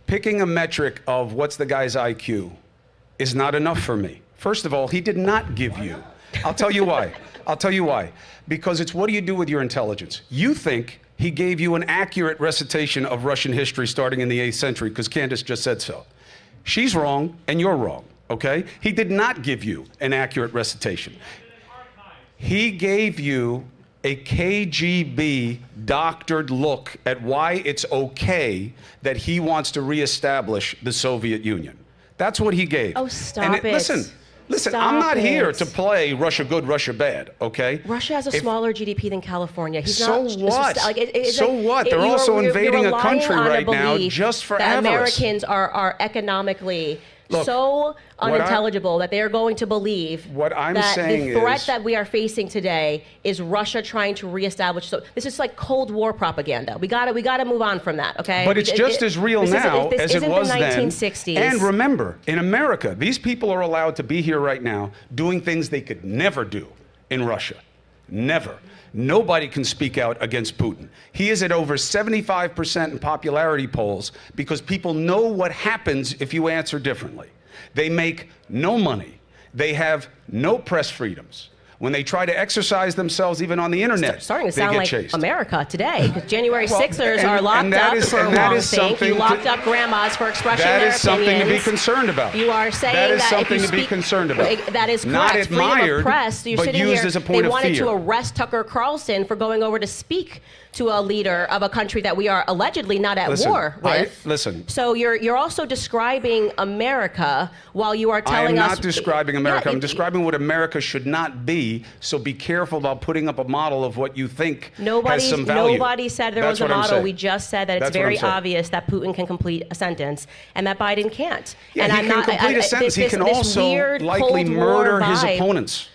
picking a metric of what's the guy's IQ is not enough for me. First of all, he did not give you. I'll tell you why. I'll tell you why. Because it's what do you do with your intelligence? You think he gave you an accurate recitation of Russian history starting in the 8th century because Candace just said so. She's wrong and you're wrong, okay? He did not give you an accurate recitation. He gave you a KGB doctored look at why it's okay that he wants to reestablish the Soviet Union. That's what he gave. Oh, stop it. Listen, Stop I'm not here it. to play Russia good, Russia bad, okay? Russia has a smaller GDP than California. He's so not, what? So like, what? They're also invading a country right now belief just for that avarice. Americans are economically Look, so unintelligible that they are going to believe that the threat that we are facing today is Russia trying to reestablish. So this is like Cold War propaganda. We gotta move on from that, okay? But it's just as real now as it was then. This isn't the 1960s. And remember, in America, these people are allowed to be here right now doing things they could never do in Russia. Never. Nobody can speak out against Putin. He is at over 75% in popularity polls because people know what happens if you answer differently. They make no money. They have no press freedoms. When they try to exercise themselves, even on the internet, starting to they sound get like chased. America today. Because January 6ers are locked up for wrongthink. You locked up grandmas for expressing their opinions. That is something to be concerned about. You are saying that is that something if you to be concerned about. That is correct. Not admired, freedom of press. You're but sitting used here, as a point they of wanted fear. to arrest Tucker Carlson for going over to speak to a leader of a country that we are allegedly not at war with. So you're also describing America while you are telling us. I am not describing America. I'm describing what America should not be. So be careful about putting up a model of what you think has some value. Nobody said there was a model. We just said that it's very obvious that Putin can complete a sentence and that Biden can't. Yeah, and he can complete a sentence. He can also likely murder his opponents.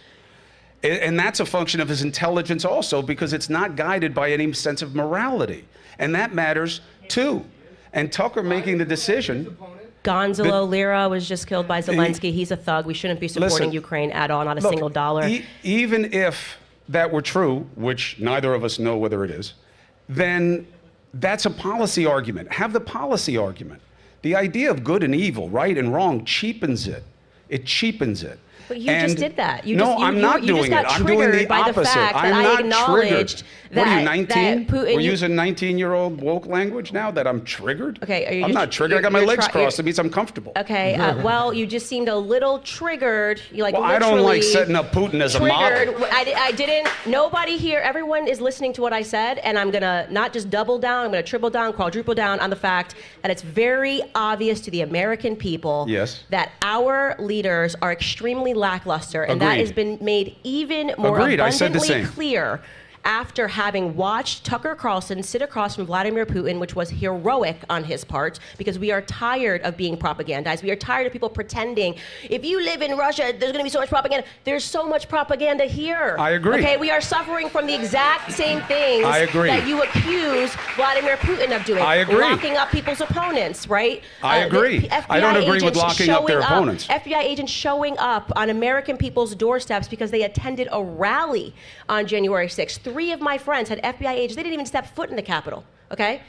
And that's a function of his intelligence also, because it's not guided by any sense of morality. And that matters too. And Tucker making the decision. Gonzalo Lira was just killed by Zelensky. He's a thug. We shouldn't be supporting Ukraine at all, not a single dollar. Even if that were true, which neither of us know whether it is, then that's a policy argument. Have the policy argument. The idea of good and evil, right and wrong, cheapens it. It cheapens it. But you just did that. I'm not doing it. I'm doing the opposite. I'm not triggered. What are you, 19? We're using 19-year-old woke language now that I'm triggered? Okay, I'm not triggered. I got my legs crossed. It means I'm comfortable. Okay, well, you just seemed a little triggered. You like I don't like setting up Putin as a model. I didn't. Nobody here. Everyone is listening to what I said, and I'm gonna not just double down. I'm gonna triple down, quadruple down on the fact that it's very obvious to the American people that our leaders are extremely lackluster, and that has been made even more abundantly clear after having watched Tucker Carlson sit across from Vladimir Putin, which was heroic on his part, because we are tired of being propagandized. We are tired of people pretending, if you live in Russia, there's going to be so much propaganda. There's so much propaganda here. I agree. Okay, we are suffering from the exact same things that you accuse Vladimir Putin of doing. I agree. Locking up people's opponents, right? I agree. I don't agree with locking up their opponents. FBI agents showing up on American people's doorsteps because they attended a rally on January 6th. 3 of my friends had FBI agents. They didn't even step foot in the Capitol, okay?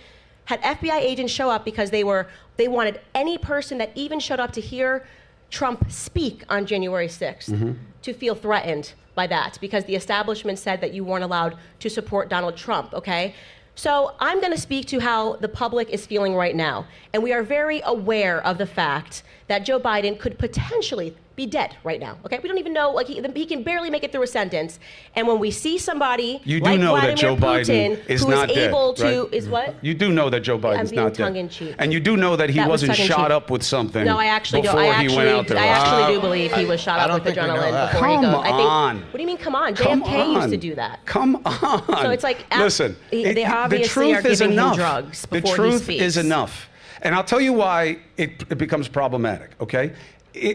Had FBI agents show up because they wanted any person that even showed up to hear Trump speak on January 6th to feel threatened by that, because the establishment said that you weren't allowed to support Donald Trump, okay? So I'm going to speak to how the public is feeling right now. And we are very aware of the fact that Joe Biden could potentially be dead right now, okay? We don't even know, like he can barely make it through a sentence. And when we see somebody like Vladimir Putin who is able to, is what? You do know that Joe Biden's not dead. I'm being tongue-in-cheek. And you do know that he wasn't shot up with something No, I actually do. before he went out there. I actually do believe he was shot up with adrenaline before he goes. Come on. What do you mean, come on? JFK used to do that. Come on. So it's like, listen, they obviously are giving him drugs before he speaks. The truth is enough. And I'll tell you why it becomes problematic, okay?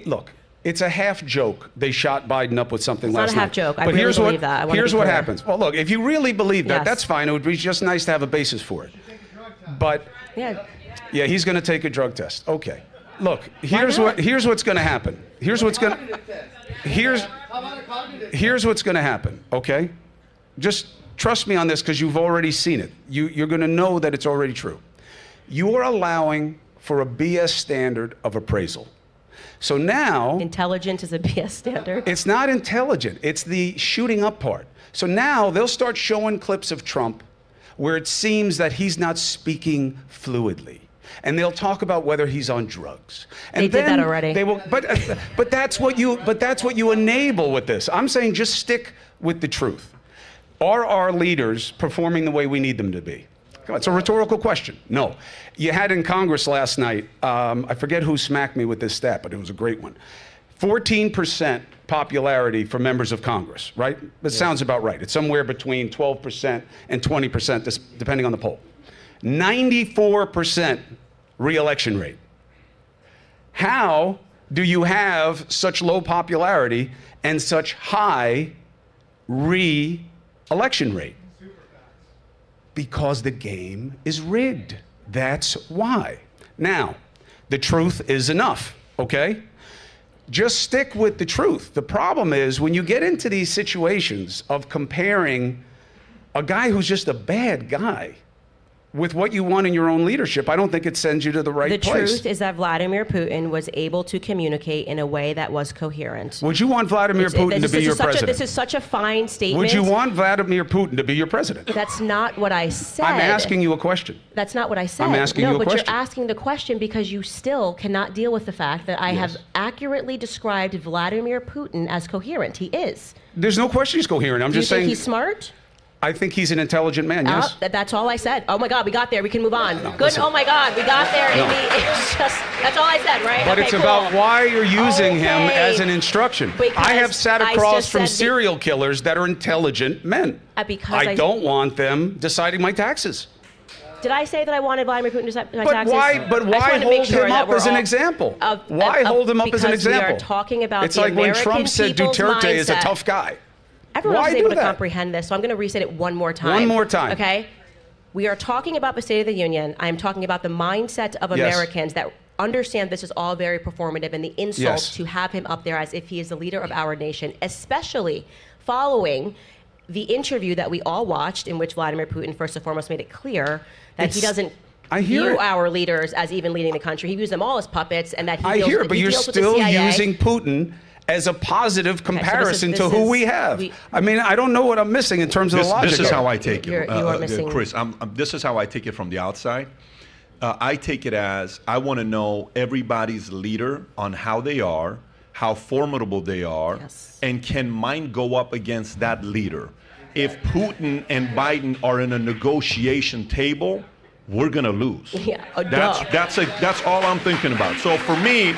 Look, it's a half joke. They shot Biden up with something last night. It's not a half joke. I really believe that. Here's what happens. Well, look, if you really believe that, that's fine. It would be just nice to have a basis for it. But yeah, he's going to take a drug test. Okay. Look, here's what's going to happen. Here's what's going to happen. Okay, just trust me on this because you've already seen it. You're going to know that it's already true. You are allowing for a BS standard of appraisal. So now... Intelligent is a BS standard. It's not intelligent. It's the shooting up part. So now they'll start showing clips of Trump where it seems that he's not speaking fluidly. And they'll talk about whether he's on drugs. And they did that already. They will, but that's what you enable with this. I'm saying just stick with the truth. Are our leaders performing the way we need them to be? It's a rhetorical question. No. You had in Congress last night, I forget who smacked me with this stat, but it was a great one. 14% popularity for members of Congress, right? That sounds about right. It's somewhere between 12% and 20%, depending on the poll. 94% re-election rate. How do you have such low popularity and such high re-election rate? Because the game is rigged. That's why. Now, the truth is enough, okay? Just stick with the truth. The problem is when you get into these situations of comparing a guy who's just a bad guy with what you want in your own leadership, I don't think it sends you to the right place. The truth is that Vladimir Putin was able to communicate in a way that was coherent. Would you want Vladimir Putin to be your president? This is such a fine statement. Would you want Vladimir Putin to be your president? That's not what I said. I'm asking you a question. That's not what I said. I'm asking you a question. No, but you're asking the question because you still cannot deal with the fact that I have accurately described Vladimir Putin as coherent. He is. There's no question he's coherent. I'm just saying. Do you think he's smart? I think he's an intelligent man, yes. That's all I said. Oh my God, we got there. We can move on. Good. Listen. Oh my God, we got there. No. It's just, that's all I said, right? But okay, it's cool. about why you're using him as an instruction. Because I have sat across from serial killers that are intelligent men. I don't want them deciding my taxes. Did I say that I wanted Vladimir Putin to decide my taxes? But why hold him up as an example? Why hold him up as an example? We are talking about it's like when Trump said Duterte is a tough guy. Everyone was able to comprehend this, so I'm going to restate it one more time. One more time. Okay? We are talking about the State of the Union. I'm talking about the mindset of Americans that understand this is all very performative and the insult to have him up there as if he is the leader of our nation, especially following the interview that we all watched in which Vladimir Putin first and foremost made it clear that he doesn't view our leaders as even leading the country. He views them all as puppets and that he deals, but you're still using Putin as a positive comparison to who we have. I mean, I don't know what I'm missing in terms of the logic. This is how I take it, you are missing. Chris. This is how I take it from the outside. I take it as I want to know everybody's leader on how they are, how formidable they are, and can mine go up against that leader. If Putin and Biden are in a negotiation table, we're going to lose. Yeah, that's all I'm thinking about. So for me,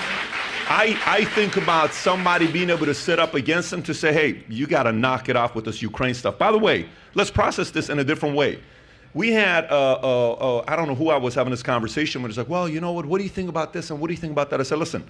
I think about somebody being able to sit up against them to say, hey, you got to knock it off with this Ukraine stuff. By the way, let's process this in a different way. We had, I don't know who I was having this conversation with. It's like, well, you know what do you think about this and what do you think about that? I said, listen,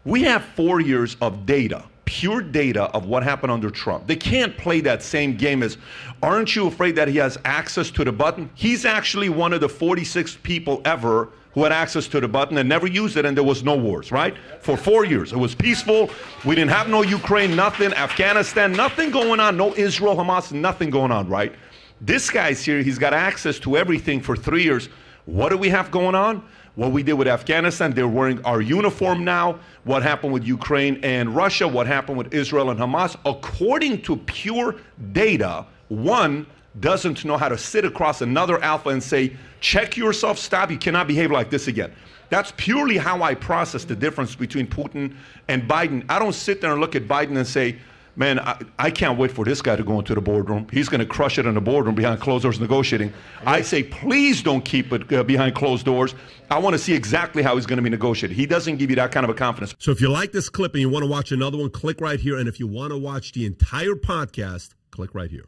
we have 4 years of data, pure data of what happened under Trump. They can't play that same game as, aren't you afraid that he has access to the button? He's actually one of the 46 people ever who had access to the button and never used it, and there was no wars, right? For 4 years. It was peaceful. We didn't have no Ukraine, nothing, Afghanistan, nothing going on, no Israel, Hamas, nothing going on, right? This guy's here, he's got access to everything for 3 years. What do we have going on? What we did with Afghanistan, they're wearing our uniform now. What happened with Ukraine and Russia, what happened with Israel and Hamas. According to pure data, one doesn't know how to sit across another alpha and say, check yourself, stop, you cannot behave like this again. That's purely how I process the difference between Putin and Biden. I don't sit there and look at Biden and say, man, I can't wait for this guy to go into the boardroom. He's going to crush it in the boardroom behind closed doors negotiating. I say, please don't keep it behind closed doors. I want to see exactly how he's going to be negotiated. He doesn't give you that kind of a confidence. So if you like this clip and you want to watch another one, click right here. And if you want to watch the entire podcast, click right here.